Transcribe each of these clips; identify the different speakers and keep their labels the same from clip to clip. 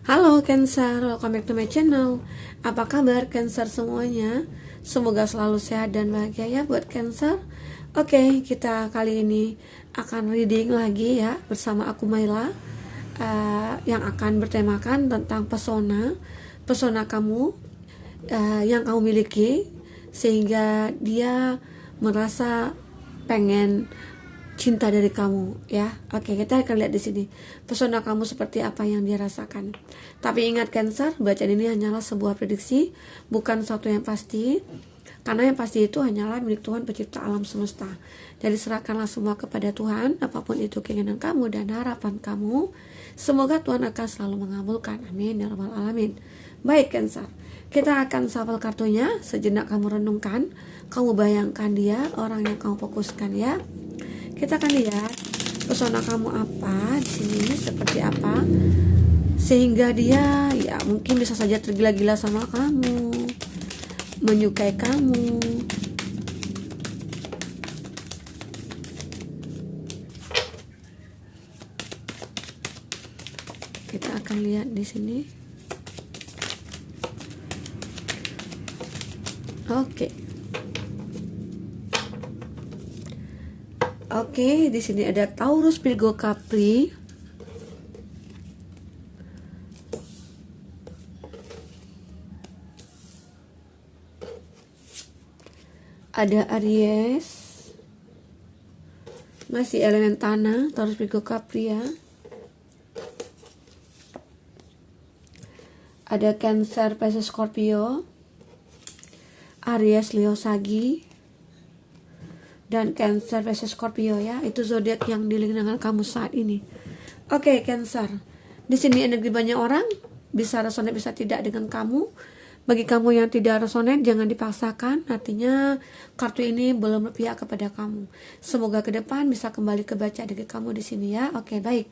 Speaker 1: Halo Cancer, welcome back to my channel. Apa kabar Cancer semuanya? Semoga selalu sehat dan bahagia ya buat Cancer. Oke, kita kali ini akan reading lagi ya bersama aku Maila, yang akan bertemakan tentang pesona kamu yang kamu miliki sehingga dia merasa pengen cinta dari kamu ya. Oke, kita akan lihat di sini pesona kamu seperti apa yang dia rasakan. Tapi ingat Cancer, bacaan ini hanyalah sebuah prediksi, bukan sesuatu yang pasti. Karena yang pasti itu hanyalah milik Tuhan pencipta alam semesta. Jadi serahkanlah semua kepada Tuhan, apapun itu keinginan kamu dan harapan kamu. Semoga Tuhan akan selalu mengabulkan. Amin ya rabbal alamin. Baik Cancer, kita akan shuffle kartunya. Sejenak kamu renungkan, kamu bayangkan dia, orang yang kamu fokuskan ya. Kita akan lihat pesona kamu apa di sini, seperti apa, sehingga dia ya mungkin bisa saja tergila-gila sama kamu, menyukai kamu. Kita akan lihat di sini. Oke, di sini ada Taurus, Virgo, Capri. Ada Aries. Masih elemen tanah, Taurus, Virgo, Capri ya. Ada Cancer, Pisces, Scorpio. Aries, Leo, Sagi. Dan Cancer, Pisces, Scorpio ya, itu zodiak yang dealing dengan kamu saat ini. Oke, Cancer. Di sini energi banyak orang, bisa resonate bisa tidak dengan kamu. Bagi kamu yang tidak resonate, jangan dipaksakan. Artinya kartu ini belum berpihak kepada kamu. Semoga ke depan bisa kembali kebaca dengan kamu di sini ya. Oke, baik.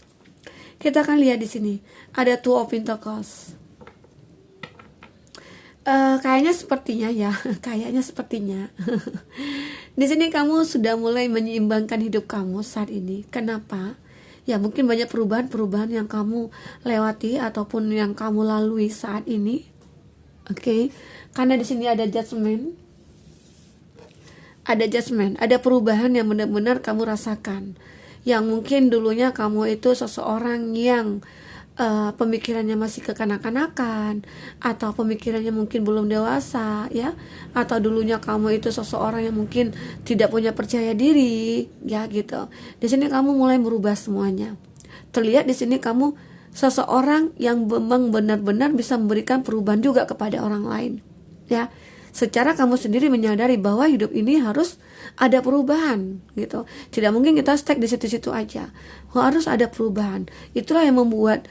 Speaker 1: Kita akan lihat di sini ada Two of Pentacles. Kayaknya sepertinya. Di sini kamu sudah mulai menyeimbangkan hidup kamu saat ini. Kenapa? Ya mungkin banyak perubahan yang kamu lewati ataupun yang kamu lalui saat ini. Oke. Karena di sini ada judgment. Ada perubahan yang benar-benar kamu rasakan. Yang mungkin dulunya kamu itu seseorang yang pemikirannya masih kekanak-kanakan, atau pemikirannya mungkin belum dewasa ya, atau dulunya kamu itu seseorang yang mungkin tidak punya percaya diri ya gitu. Di sini kamu mulai merubah semuanya. Terlihat di sini kamu seseorang yang memang benar-benar bisa memberikan perubahan juga kepada orang lain ya. Secara kamu sendiri menyadari bahwa hidup ini harus ada perubahan gitu. Tidak mungkin kita stuck di situ-situ aja. Harus ada perubahan. Itulah yang membuat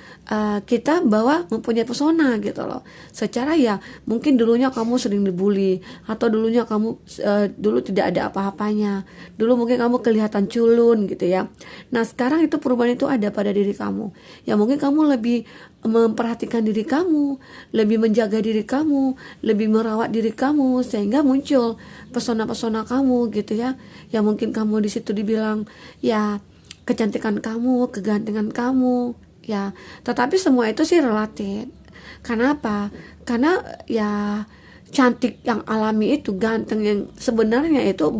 Speaker 1: kita bahwa mempunyai pesona gitu loh. Secara ya mungkin dulunya kamu sering dibully, atau dulunya kamu dulu tidak ada apa-apanya. Dulu mungkin kamu kelihatan culun gitu ya. Nah sekarang itu perubahan itu ada pada diri kamu. Ya mungkin kamu lebih memperhatikan diri kamu, lebih menjaga diri kamu, lebih merawat diri kamu, sehingga muncul pesona-pesona kamu gitu ya. Ya mungkin kamu di situ dibilang ya kecantikan kamu, kegantengan kamu ya. Tetapi semua itu sih relatif. Kenapa? Karena ya cantik yang alami itu, ganteng yang sebenarnya itu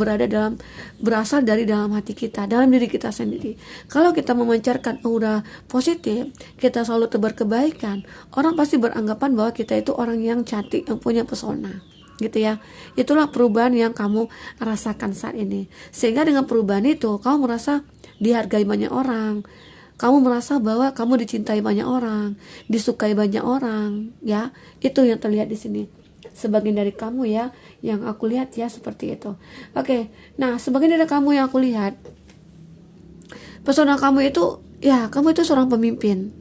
Speaker 1: berasal dari dalam hati kita, dalam diri kita sendiri. Kalau kita memancarkan aura positif, kita selalu tebar kebaikan, orang pasti beranggapan bahwa kita itu orang yang cantik, yang punya pesona gitu ya. Itulah perubahan yang kamu rasakan saat ini. Sehingga dengan perubahan itu kamu merasa dihargai banyak orang, kamu merasa bahwa kamu dicintai banyak orang, disukai banyak orang ya. Itu yang terlihat di sini. Sebagian dari kamu ya, yang aku lihat ya seperti itu. Oke, nah sebagian dari kamu yang aku lihat, pesona kamu itu ya, kamu itu seorang pemimpin,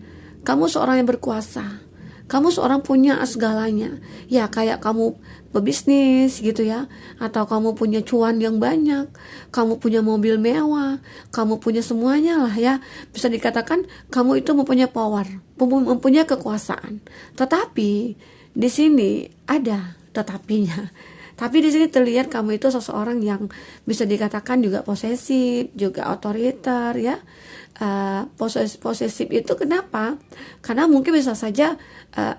Speaker 1: kamu seorang yang berkuasa, kamu seorang punya segalanya ya. Kayak kamu berbisnis gitu ya, atau kamu punya cuan yang banyak, kamu punya mobil mewah, kamu punya semuanya lah ya. Bisa dikatakan kamu itu mempunyai power, mempunyai kekuasaan. Tetapi di sini ada tetapinya. Tapi di sini terlihat kamu itu seseorang yang bisa dikatakan juga posesif, juga otoriter ya. Posesif itu kenapa? Karena mungkin bisa saja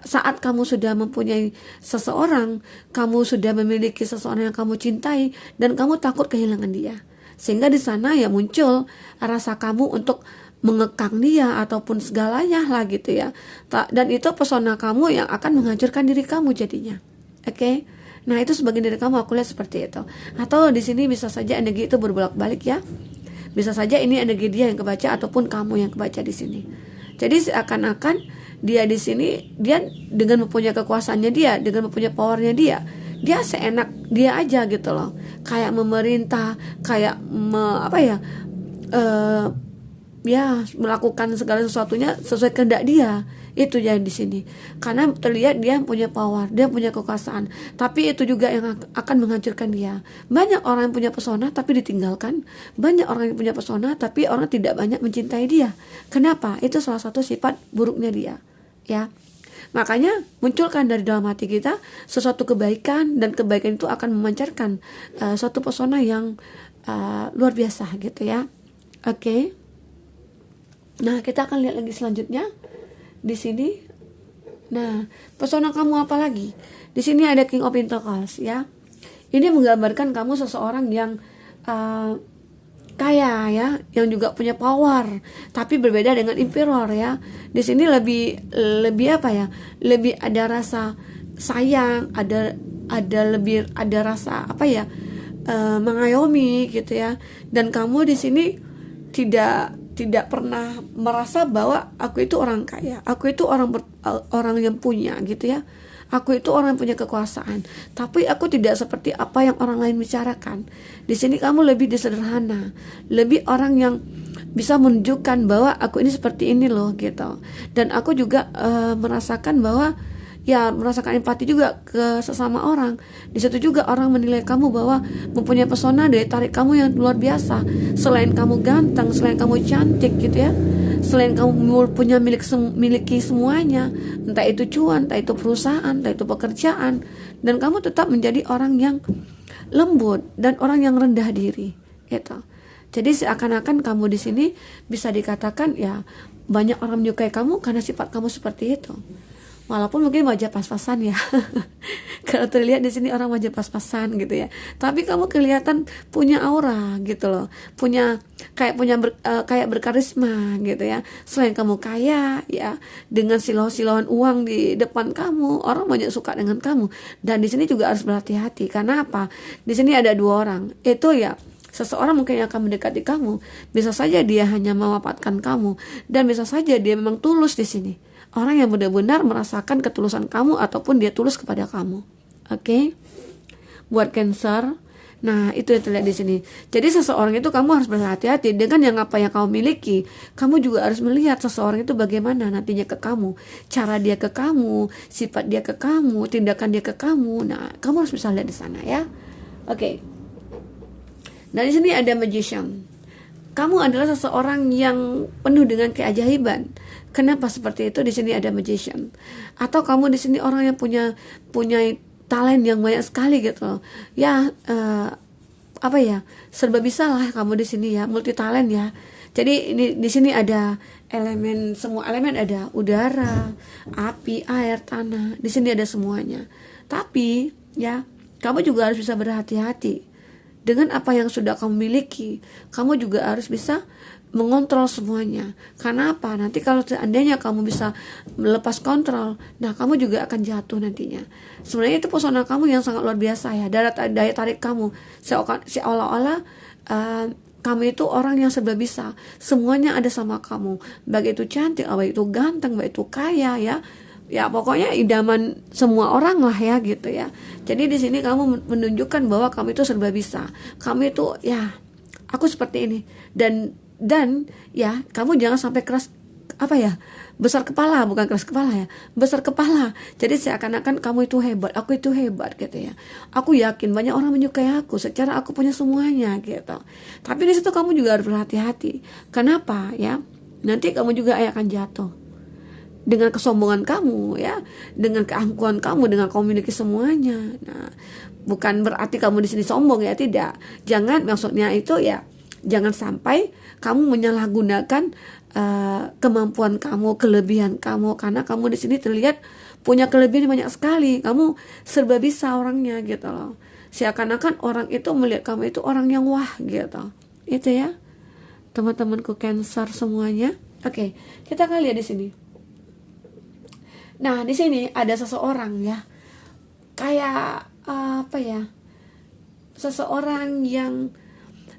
Speaker 1: saat kamu sudah mempunyai seseorang, kamu sudah memiliki seseorang yang kamu cintai dan kamu takut kehilangan dia. Sehingga di sana ya muncul rasa kamu untuk mengekang dia ataupun segalanya lah gitu ya. Dan itu pesona kamu yang akan menghancurkan diri kamu jadinya. Oke. Nah, itu sebagian dari kamu aku lihat seperti itu. Atau di sini bisa saja energi itu berbolak-balik ya. Bisa saja ini energi dia yang kebaca ataupun kamu yang kebaca di sini. Jadi seakan-akan dia di sini, dia dengan mempunyai kekuasaannya dia, dengan mempunyai powernya dia seenak dia aja gitu loh. Kayak memerintah, kayak melakukan segala sesuatunya sesuai kehendak dia. Itu yang di sini. Karena terlihat dia punya power, dia punya kekuasaan. Tapi itu juga yang akan menghancurkan dia. Banyak orang yang punya pesona tapi ditinggalkan. Banyak orang yang punya pesona tapi orang tidak banyak mencintai dia. Kenapa? Itu salah satu sifat buruknya dia. Ya. Makanya munculkan dari dalam hati kita sesuatu kebaikan, dan kebaikan itu akan memancarkan suatu pesona yang luar biasa gitu ya. Oke. Nah, kita akan lihat lagi selanjutnya di sini. Nah, pesona kamu apa lagi? Di sini ada King of Pentacles ya. Ini menggambarkan kamu seseorang yang kaya ya, yang juga punya power, tapi berbeda dengan Emperor ya. Di sini lebih apa ya? Lebih ada rasa sayang, ada rasa apa ya? Mengayomi gitu ya. Dan kamu di sini tidak pernah merasa bahwa aku itu orang kaya, aku itu orang yang punya gitu ya, aku itu orang yang punya kekuasaan, tapi aku tidak seperti apa yang orang lain bicarakan. Di sini kamu lebih sederhana, lebih orang yang bisa menunjukkan bahwa aku ini seperti ini loh gitu. Dan aku juga merasakan empati juga ke sesama orang. Di situ juga orang menilai kamu bahwa mempunyai pesona, daya tarik kamu yang luar biasa. Selain kamu ganteng, selain kamu cantik gitu ya, selain kamu miliki semuanya, entah itu cuan, entah itu perusahaan, entah itu pekerjaan, dan kamu tetap menjadi orang yang lembut dan orang yang rendah diri gitu. Jadi seakan-akan kamu di sini bisa dikatakan ya, banyak orang menyukai kamu karena sifat kamu seperti itu. Walaupun mungkin wajah pas-pasan ya. Kalau terlihat di sini orang wajah pas-pasan gitu ya. Tapi kamu kelihatan punya aura gitu loh. Kayak berkarisma gitu ya. Selain kamu kaya ya, dengan silau-silauan uang di depan kamu, orang banyak suka dengan kamu. Dan di sini juga harus berhati-hati. Karena apa? Di sini ada dua orang. Itu ya, seseorang mungkin yang akan mendekati kamu, bisa saja dia hanya memanfaatkan kamu, dan bisa saja dia memang tulus di sini. Orang yang benar-benar merasakan ketulusan kamu ataupun dia tulus kepada kamu. Oke? Buat Cancer, nah itu yang terlihat di sini. Jadi seseorang itu kamu harus berhati-hati dengan yang apa yang kamu miliki. Kamu juga harus melihat seseorang itu bagaimana nantinya ke kamu, cara dia ke kamu, sifat dia ke kamu, tindakan dia ke kamu. Nah, kamu harus bisa lihat di sana ya. Oke. Nah, di sini ada Magician. Kamu adalah seseorang yang penuh dengan keajaiban. Kenapa seperti itu? Di sini ada Magician. Atau kamu di sini orang yang punya talent yang banyak sekali gitu. Ya, serba bisa lah kamu di sini ya, multi talent ya. Jadi di sini ada semua elemen ada, udara, api, air, tanah. Di sini ada semuanya. Tapi ya, kamu juga harus bisa berhati-hati dengan apa yang sudah kamu miliki. Kamu juga harus bisa mengontrol semuanya. Karena apa? Nanti kalau seandainya kamu bisa melepas kontrol, nah kamu juga akan jatuh nantinya. Sebenarnya itu pesona kamu yang sangat luar biasa ya. Daya tarik kamu seolah-olah kamu itu orang yang serba bisa. Semuanya ada sama kamu. Baik itu cantik, baik itu ganteng, baik itu kaya ya. Ya pokoknya idaman semua orang lah ya gitu ya. Jadi di sini kamu menunjukkan bahwa kamu itu serba bisa. Kamu itu ya, aku seperti ini. Dan ya, kamu jangan sampai besar kepala, bukan keras kepala ya, besar kepala. Jadi seakan-akan kamu itu hebat, aku itu hebat gitu ya. Aku yakin banyak orang menyukai aku secara aku punya semuanya gitu. Tapi di situ kamu juga harus berhati-hati. Kenapa ya? Nanti kamu juga akan jatuh. dengan kesombongan kamu ya, dengan keangkuhan kamu, dengan kamu memiliki semuanya. Nah, bukan berarti kamu di sini sombong ya, tidak. Jangan, maksudnya itu ya, jangan sampai kamu menyalahgunakan kemampuan kamu, kelebihan kamu, karena kamu di sini terlihat punya kelebihan banyak sekali. Kamu serba bisa orangnya gitu loh. Seakan-akan orang itu melihat kamu itu orang yang wah gitu. Itu ya, teman-temanku Cancer semuanya. Oke, kita akan lihat di sini. Nah, di sini ada seseorang ya, kayak apa ya? Seseorang yang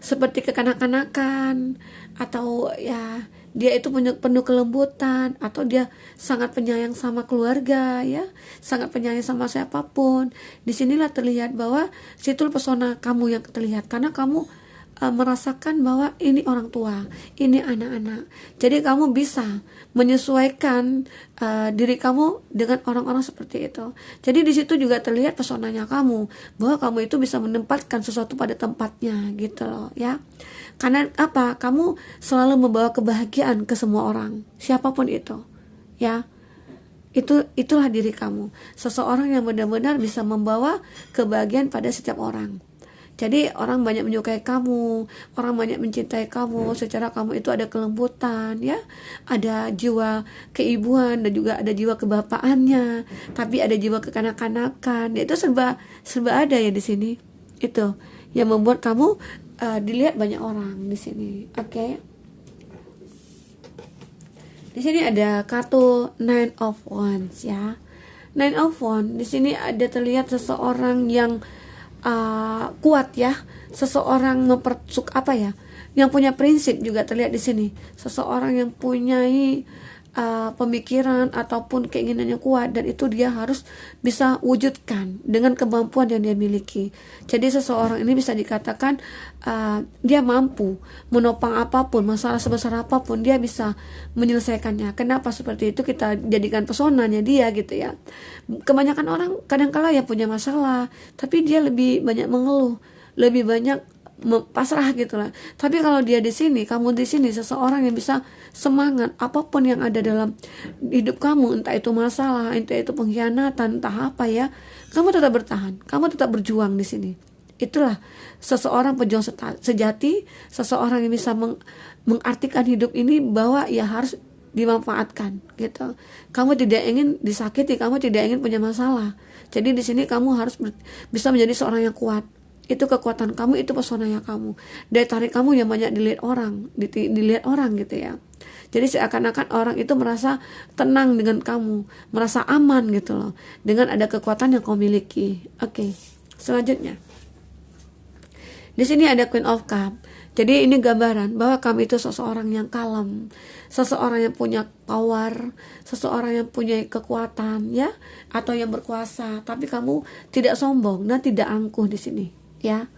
Speaker 1: seperti kekanak-kanakan, atau ya dia itu penuh kelembutan, atau dia sangat penyayang sama keluarga ya, sangat penyayang sama siapapun. Disinilah terlihat bahwa situ pesona kamu yang terlihat, karena kamu merasakan bahwa ini orang tua, ini anak-anak. Jadi kamu bisa menyesuaikan diri kamu dengan orang-orang seperti itu. Jadi di situ juga terlihat pesonanya kamu, bahwa kamu itu bisa menempatkan sesuatu pada tempatnya gitu loh ya. Karena apa? Kamu selalu membawa kebahagiaan ke semua orang, siapapun itu ya. Itulah diri kamu, seseorang yang benar-benar bisa membawa kebahagiaan pada setiap orang. Jadi orang banyak menyukai kamu, orang banyak mencintai kamu secara kamu itu ada kelembutan ya, ada jiwa keibuan, dan juga ada jiwa kebapaannya, tapi ada jiwa kekanak-kanakan. Itu serba ada ya di sini. Itu yang membuat kamu dilihat banyak orang di sini. Oke. Di sini ada kartu Nine of Wands ya. Nine of Wands di sini ada terlihat seseorang yang kuat ya, seseorang yang punya prinsip juga terlihat di sini, seseorang yang punya pemikiran ataupun keinginannya kuat, dan itu dia harus bisa wujudkan dengan kemampuan yang dia miliki. Jadi seseorang ini bisa dikatakan dia mampu menopang apapun, masalah sebesar apapun dia bisa menyelesaikannya. Kenapa seperti itu? Kita jadikan pesonanya dia gitu ya. Kebanyakan orang kadang-kala ya punya masalah, tapi dia lebih banyak mengeluh, lebih banyak pasrah gitulah. Tapi kalau dia di sini, kamu di sini, seseorang yang bisa semangat apapun yang ada dalam hidup kamu, entah itu masalah, entah itu pengkhianatan, entah apa ya, kamu tetap bertahan, kamu tetap berjuang di sini. Itulah seseorang pejuang sejati, seseorang yang bisa mengartikan hidup ini bahwa ya harus dimanfaatkan gitu. Kamu tidak ingin disakiti, kamu tidak ingin punya masalah. Jadi di sini kamu harus bisa menjadi seorang yang kuat. Itu kekuatan kamu, itu pesonanya kamu. Daya tarik kamu yang banyak dilihat orang gitu ya. Jadi seakan-akan orang itu merasa tenang dengan kamu, merasa aman gitu loh, dengan ada kekuatan yang kamu miliki. Oke. Selanjutnya. Di sini ada Queen of Cup. Jadi ini gambaran bahwa kamu itu seseorang yang kalem, seseorang yang punya power, seseorang yang punya kekuatan ya, atau yang berkuasa, tapi kamu tidak sombong dan tidak angkuh di sini ya.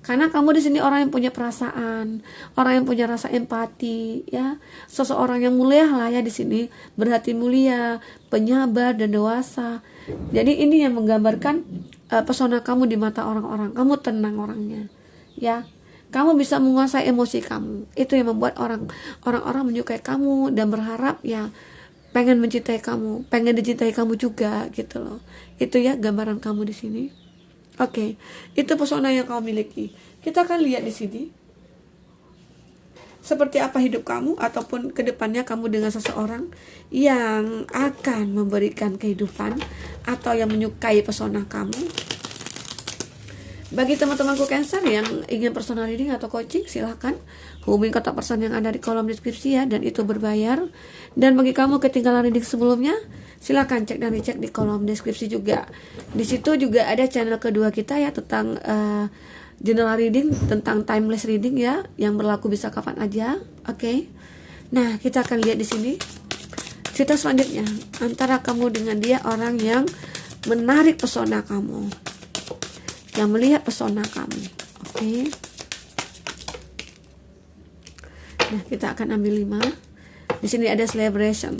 Speaker 1: Karena kamu di sini orang yang punya perasaan, orang yang punya rasa empati ya, seseorang yang mulia lah ya di sini, berhati mulia, penyabar dan dewasa. Jadi ini yang menggambarkan pesona kamu di mata orang-orang. Kamu tenang orangnya ya. Kamu bisa menguasai emosi kamu. Itu yang membuat orang-orang menyukai kamu dan berharap ya pengen mencintai kamu, pengen dicintai kamu juga gitu loh. Itu ya gambaran kamu di sini. Oke, itu pesona yang kamu miliki. Kita akan lihat di sini seperti apa hidup kamu, ataupun kedepannya kamu dengan seseorang yang akan memberikan kehidupan atau yang menyukai pesona kamu. Bagi teman-temanku Cancer yang ingin personal reading atau coaching, silahkan hubungi kontak person yang ada di kolom deskripsi ya, dan itu berbayar. Dan bagi kamu ketinggalan reading sebelumnya, silahkan cek dan dicek di kolom deskripsi juga. Di situ juga ada channel kedua kita ya, tentang general reading, tentang timeless reading ya, yang berlaku bisa kapan aja. Oke. Nah, kita akan lihat di sini cerita selanjutnya antara kamu dengan dia, orang yang menarik pesona kamu, yang melihat pesona kamu. Oke. Nah, kita akan ambil 5. Di sini ada celebration.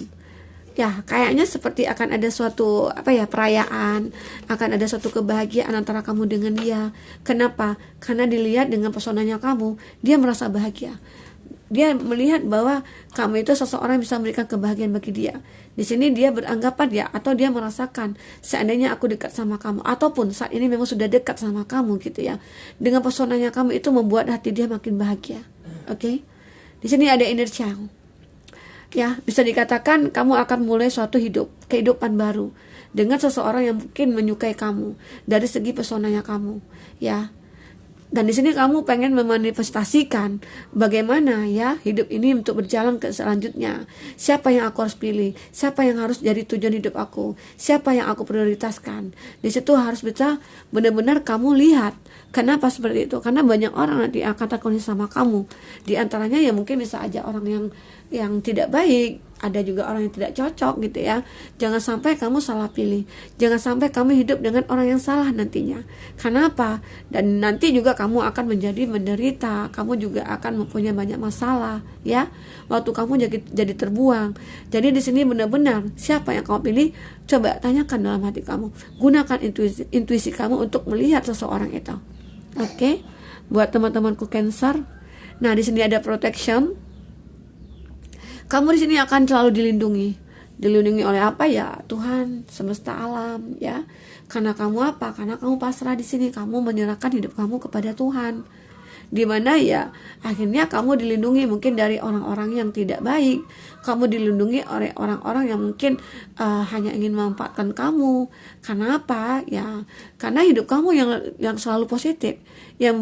Speaker 1: Ya, kayaknya seperti akan ada suatu perayaan, akan ada suatu kebahagiaan antara kamu dengan dia. Kenapa? Karena dilihat dengan pesonanya kamu, dia merasa bahagia. dia melihat bahwa kamu itu seseorang yang bisa memberikan kebahagiaan bagi dia. Di sini dia beranggapan ya, atau dia merasakan seandainya aku dekat sama kamu, ataupun saat ini memang sudah dekat sama kamu gitu ya, dengan pesonanya kamu itu membuat hati dia makin bahagia. Oke. Di sini ada inner child. Ya, bisa dikatakan kamu akan mulai suatu kehidupan baru dengan seseorang yang mungkin menyukai kamu dari segi pesonanya kamu, ya. Dan di sini kamu pengen memanifestasikan bagaimana ya hidup ini untuk berjalan ke selanjutnya. Siapa yang aku harus pilih? Siapa yang harus jadi tujuan hidup aku? Siapa yang aku prioritaskan? Di situ harus bisa benar-benar kamu lihat. Kenapa seperti itu? Karena banyak orang nanti akan terkoneksi sama kamu. Di antaranya ya mungkin bisa aja orang yang tidak baik, ada juga orang yang tidak cocok gitu ya. Jangan sampai kamu salah pilih, jangan sampai kamu hidup dengan orang yang salah nantinya. Kenapa? Dan nanti juga kamu akan menjadi menderita, kamu juga akan mempunyai banyak masalah ya. Waktu kamu jadi terbuang. Jadi di sini benar-benar siapa yang kamu pilih, coba tanyakan dalam hati kamu. Gunakan intuisi kamu untuk melihat seseorang itu. Oke? Buat teman-temanku Cancer. Nah, di sini ada protection. Kamu di sini akan selalu dilindungi oleh apa ya? Tuhan, semesta alam ya. Karena kamu apa? Karena kamu pasrah di sini, kamu menyerahkan hidup kamu kepada Tuhan. Di mana ya akhirnya kamu dilindungi mungkin dari orang-orang yang tidak baik, kamu dilindungi oleh orang-orang yang mungkin hanya ingin memanfaatkan kamu. Karena apa ya? Karena hidup kamu yang selalu positif, yang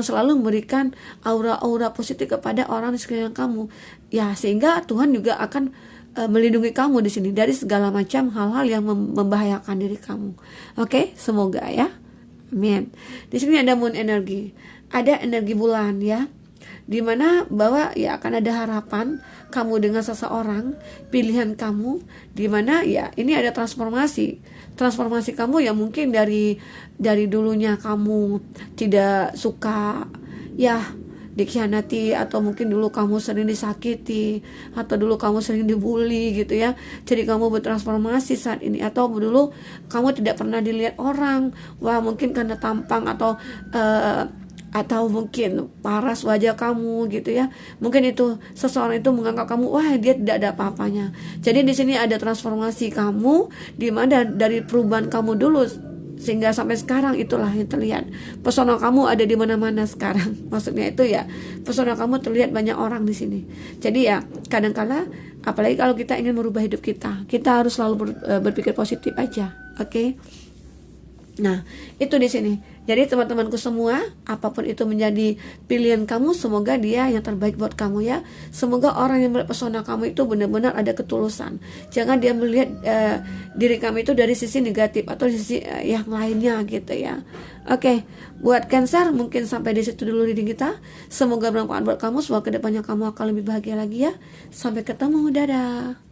Speaker 1: selalu memberikan aura-aura positif kepada orang di sekeliling kamu ya, sehingga Tuhan juga akan melindungi kamu di sini dari segala macam hal-hal yang membahayakan diri kamu. Oke, semoga ya. Amin. Di sini ada moon energi. Ada energi bulan ya, dimana bahwa ya akan ada harapan kamu dengan seseorang, pilihan kamu, dimana ya ini ada transformasi kamu yang mungkin dari dulunya kamu tidak suka ya dikhianati, atau mungkin dulu kamu sering disakiti, atau dulu kamu sering dibully gitu ya. Jadi kamu bertransformasi saat ini, atau dulu kamu tidak pernah dilihat orang, wah mungkin karena tampang atau mungkin paras wajah kamu gitu ya. Mungkin itu seseorang itu menganggap kamu wah dia tidak ada apa-apanya. Jadi di sini ada transformasi kamu, di mana dari perubahan kamu dulu sehingga sampai sekarang itulah yang terlihat. Pesona kamu ada di mana-mana sekarang. Maksudnya itu ya, pesona kamu terlihat banyak orang di sini. Jadi ya kadang-kala apalagi kalau kita ingin merubah hidup kita harus selalu berpikir positif aja. Oke? Nah, itu di sini. Jadi teman-temanku semua, apapun itu menjadi pilihan kamu, semoga dia yang terbaik buat kamu ya. Semoga orang yang melihat pesona kamu itu benar-benar ada ketulusan. Jangan dia melihat diri kamu itu dari sisi negatif atau sisi yang lainnya gitu ya. Oke, buat Cancer mungkin sampai di situ dulu reading kita. Semoga bermanfaat buat kamu. Semoga kedepannya kamu akan lebih bahagia lagi ya. Sampai ketemu, dadah.